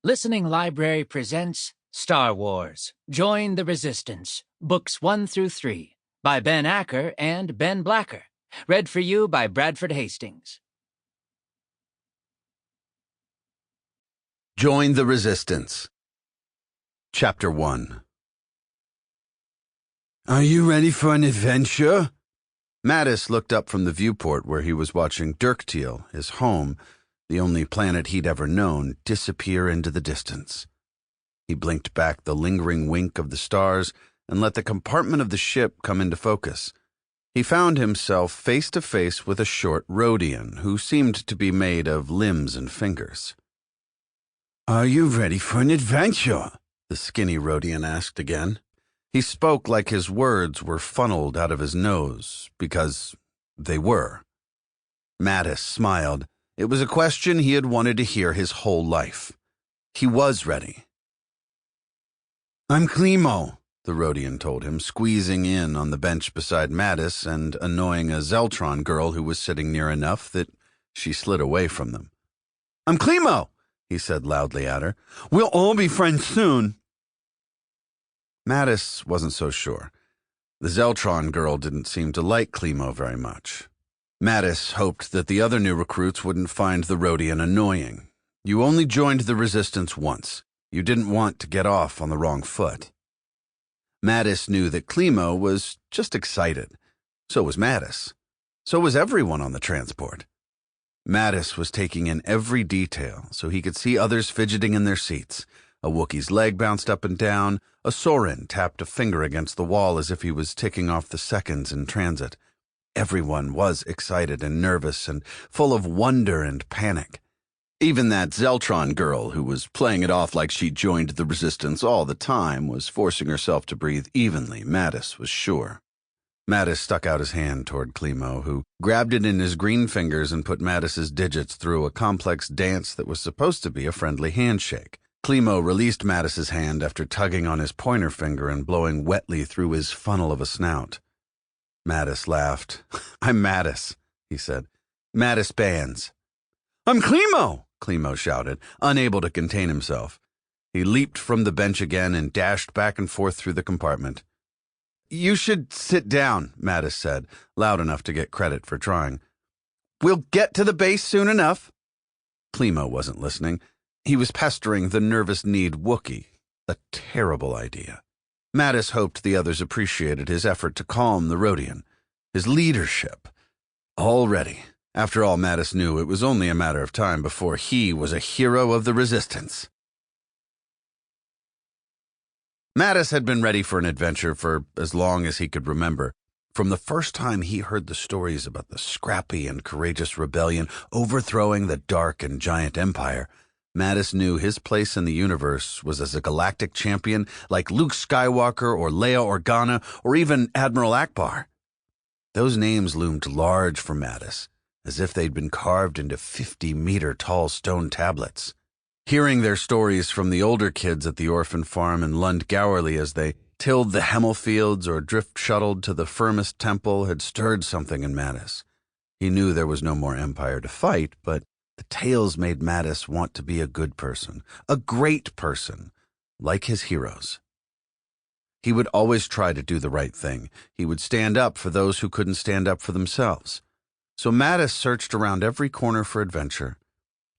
Listening Library presents Star Wars, Join the Resistance, Books 1 through 3, by Ben Acker and Ben Blacker. Read for you by Bradford Hastings. Join the Resistance. Chapter 1. Are you ready for an adventure? Mattis looked up from the viewport where he was watching Dirktiel, his home, the only planet he'd ever known, disappear into the distance. He blinked back the lingering wink of the stars and let the compartment of the ship come into focus. He found himself face to face with a short Rhodian who seemed to be made of limbs and fingers. Are you ready for an adventure? The skinny Rhodian asked again. He spoke like his words were funneled out of his nose, because they were. Mattis smiled. It was a question he had wanted to hear his whole life. He was ready. I'm Klimo, the Rhodian told him, squeezing in on the bench beside Mattis and annoying a Zeltron girl who was sitting near enough that she slid away from them. I'm Klimo, he said loudly at her. We'll all be friends soon. Mattis wasn't so sure. The Zeltron girl didn't seem to like Klimo very much. Mattis hoped that the other new recruits wouldn't find the Rhodian annoying. You only joined the Resistance once. You didn't want to get off on the wrong foot. Mattis knew that Klimo was just excited. So was Mattis. So was everyone on the transport. Mattis was taking in every detail so he could see others fidgeting in their seats. A Wookiee's leg bounced up and down. A Sorin tapped a finger against the wall as if he was ticking off the seconds in transit. Everyone was excited and nervous and full of wonder and panic. Even that Zeltron girl who was playing it off like she joined the Resistance all the time was forcing herself to breathe evenly, Mattis was sure. Mattis stuck out his hand toward Klimo, who grabbed it in his green fingers and put Mattis's digits through a complex dance that was supposed to be a friendly handshake. Klimo released Mattis's hand after tugging on his pointer finger and blowing wetly through his funnel of a snout. Mattis laughed. I'm Mattis, he said. Mattis Banz. I'm Klimo, Klimo shouted, unable to contain himself. He leaped from the bench again and dashed back and forth through the compartment. You should sit down, Mattis said, loud enough to get credit for trying. We'll get to the base soon enough. Klimo wasn't listening. He was pestering the nervous-kneed Wookiee. A terrible idea. Mattis hoped the others appreciated his effort to calm the Rhodian. His leadership. Already. After all, Mattis knew it was only a matter of time before he was a hero of the Resistance. Mattis had been ready for an adventure for as long as he could remember. From the first time he heard the stories about the scrappy and courageous rebellion overthrowing the dark and giant empire, Mattis knew his place in the universe was as a galactic champion like Luke Skywalker or Leia Organa or even Admiral Ackbar. Those names loomed large for Mattis, as if they'd been carved into 50-meter-tall stone tablets. Hearing their stories from the older kids at the orphan farm in Lund Gowerly as they tilled the Hemel fields or drift-shuttled to the Firmest Temple had stirred something in Mattis. He knew there was no more empire to fight, but the tales made Mattis want to be a good person, a great person, like his heroes. He would always try to do the right thing. He would stand up for those who couldn't stand up for themselves. So Mattis searched around every corner for adventure.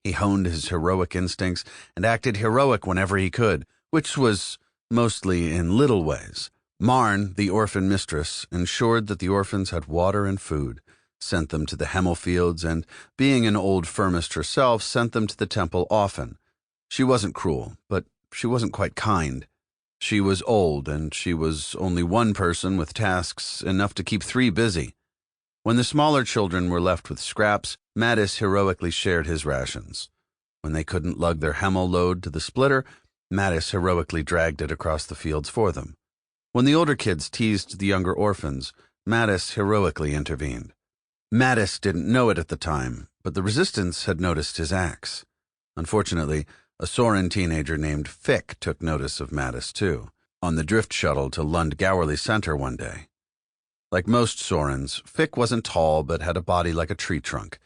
He honed his heroic instincts and acted heroic whenever he could, which was mostly in little ways. Marn, the orphan mistress, ensured that the orphans had water and food, sent them to the Hemel fields, and, being an old Firmist herself, sent them to the temple often. She wasn't cruel, but she wasn't quite kind. She was old, and she was only one person with tasks enough to keep 3 busy. When the smaller children were left with scraps, Mattis heroically shared his rations. When they couldn't lug their Hemel load to the splitter, Mattis heroically dragged it across the fields for them. When the older kids teased the younger orphans, Mattis heroically intervened. Mattis didn't know it at the time, but the Resistance had noticed his acts. Unfortunately, a Sorin teenager named Fick took notice of Mattis, too, on the drift shuttle to Lund Gowerly Center one day. Like most Sorins, Fick wasn't tall but had a body like a tree trunk.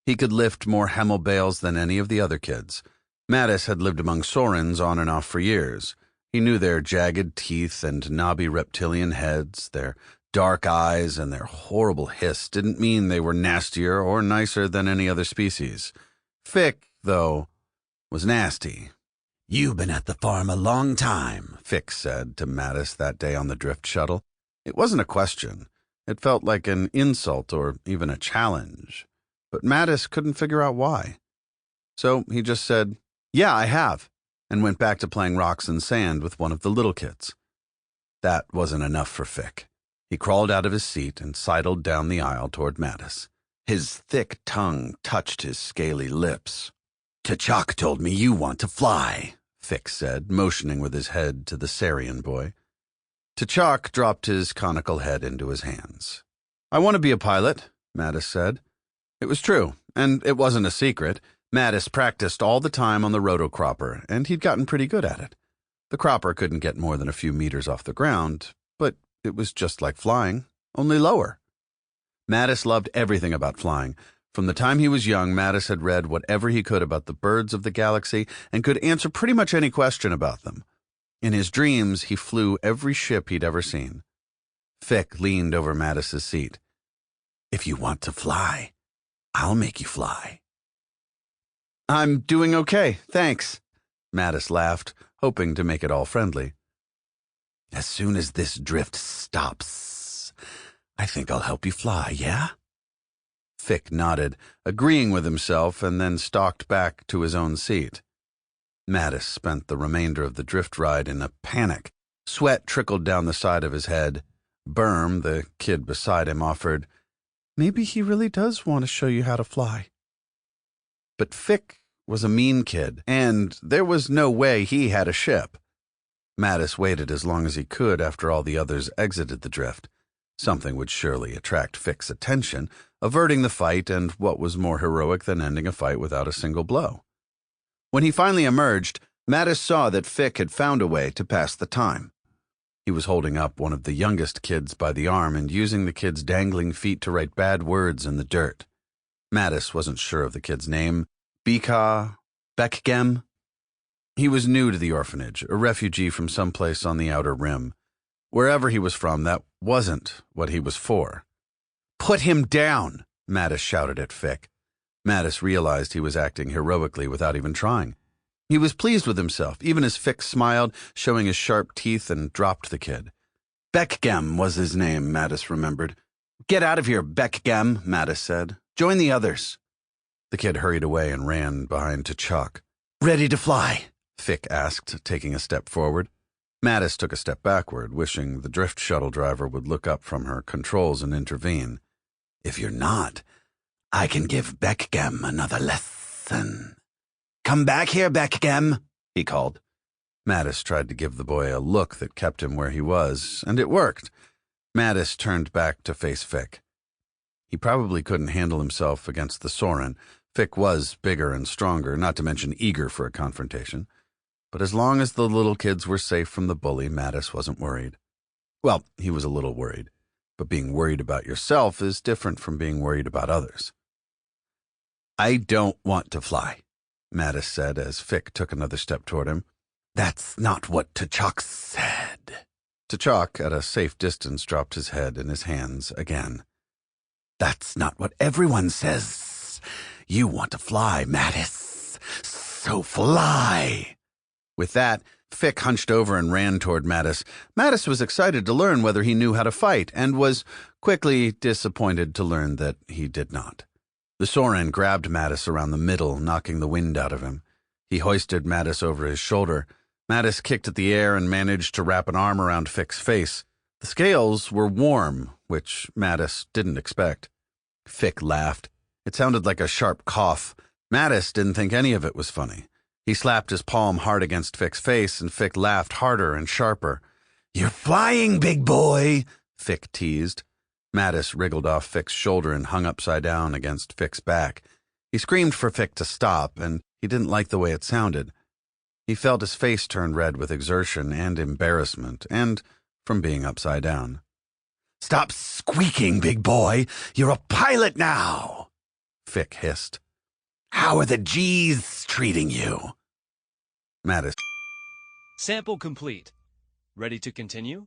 He could lift more Hemel bales than any of the other kids. Mattis had lived among Sorens on and off for years. He knew their jagged teeth and knobby reptilian heads, their dark eyes, and their horrible hiss didn't mean they were nastier or nicer than any other species. Fick, though, was nasty. "You've been at the farm a long time," Fick said to Mattis that day on the drift shuttle. It wasn't a question. It felt like an insult or even a challenge. But Mattis couldn't figure out why. So he just said, "Yeah, I have," and went back to playing rocks and sand with one of the little kids. That wasn't enough for Fick. He crawled out of his seat and sidled down the aisle toward Mattis. His thick tongue touched his scaly lips. "T'Chak told me you want to fly," Fick said, motioning with his head to the Sarian boy. T'Chak dropped his conical head into his hands. "I want to be a pilot," Mattis said. It was true, and it wasn't a secret. Mattis practiced all the time on the rotocropper, and he'd gotten pretty good at it. The cropper couldn't get more than a few meters off the ground, but it was just like flying, only lower. Mattis loved everything about flying. From the time he was young, Mattis had read whatever he could about the birds of the galaxy and could answer pretty much any question about them. In his dreams, he flew every ship he'd ever seen. Fick leaned over Mattis's seat. "If you want to fly, I'll make you fly." "I'm doing okay, thanks," Mattis laughed, hoping to make it all friendly. "As soon as this drift stops, I think I'll help you fly, yeah?" Fick nodded, agreeing with himself, and then stalked back to his own seat. Mattis spent the remainder of the drift ride in a panic. Sweat trickled down the side of his head. Berm, the kid beside him, offered, "Maybe he really does want to show you how to fly." But Fick was a mean kid, and there was no way he had a ship. Mattis waited as long as he could after all the others exited the drift. Something would surely attract Fick's attention, averting the fight, and what was more heroic than ending a fight without a single blow. When he finally emerged, Mattis saw that Fick had found a way to pass the time. He was holding up one of the youngest kids by the arm and using the kid's dangling feet to write bad words in the dirt. Mattis wasn't sure of the kid's name. Bika? Beckgem? He was new to the orphanage, a refugee from someplace on the outer rim. Wherever he was from, that wasn't what he was for. "Put him down!" Mattis shouted at Fick. Mattis realized he was acting heroically without even trying. He was pleased with himself, even as Fick smiled, showing his sharp teeth, and dropped the kid. Beckgem was his name, Mattis remembered. "Get out of here, Beckgem," Mattis said. "Join the others." The kid hurried away and ran behind T'Chak. "Ready to fly?" Fick asked, taking a step forward. Mattis took a step backward, wishing the drift shuttle driver would look up from her controls and intervene. "If you're not, I can give Beckgem another lesson." "Come back here, Beckgem," he called. Mattis tried to give the boy a look that kept him where he was, and it worked. Mattis turned back to face Fick. He probably couldn't handle himself against the Soren. Fick was bigger and stronger, not to mention eager for a confrontation. But as long as the little kids were safe from the bully, Mattis wasn't worried. Well, he was a little worried, but being worried about yourself is different from being worried about others. "I don't want to fly," Mattis said as Fick took another step toward him. "That's not what T'Chak said." T'Chak, at a safe distance, dropped his head in his hands again. "That's not what everyone says. You want to fly, Mattis. So fly." With that, Fick hunched over and ran toward Mattis. Mattis was excited to learn whether he knew how to fight, and was quickly disappointed to learn that he did not. The Soren grabbed Mattis around the middle, knocking the wind out of him. He hoisted Mattis over his shoulder. Mattis kicked at the air and managed to wrap an arm around Fick's face. The scales were warm, which Mattis didn't expect. Fick laughed. It sounded like a sharp cough. Mattis didn't think any of it was funny. He slapped his palm hard against Fick's face, and Fick laughed harder and sharper. "You're flying, big boy," Fick teased. Mattis wriggled off Fick's shoulder and hung upside down against Fick's back. He screamed for Fick to stop, and he didn't like the way it sounded. He felt his face turn red with exertion and embarrassment, and from being upside down. "Stop squeaking, big boy. You're a pilot now," Fick hissed. "How are the G's treating you?" Mattis. Sample complete. Ready to continue?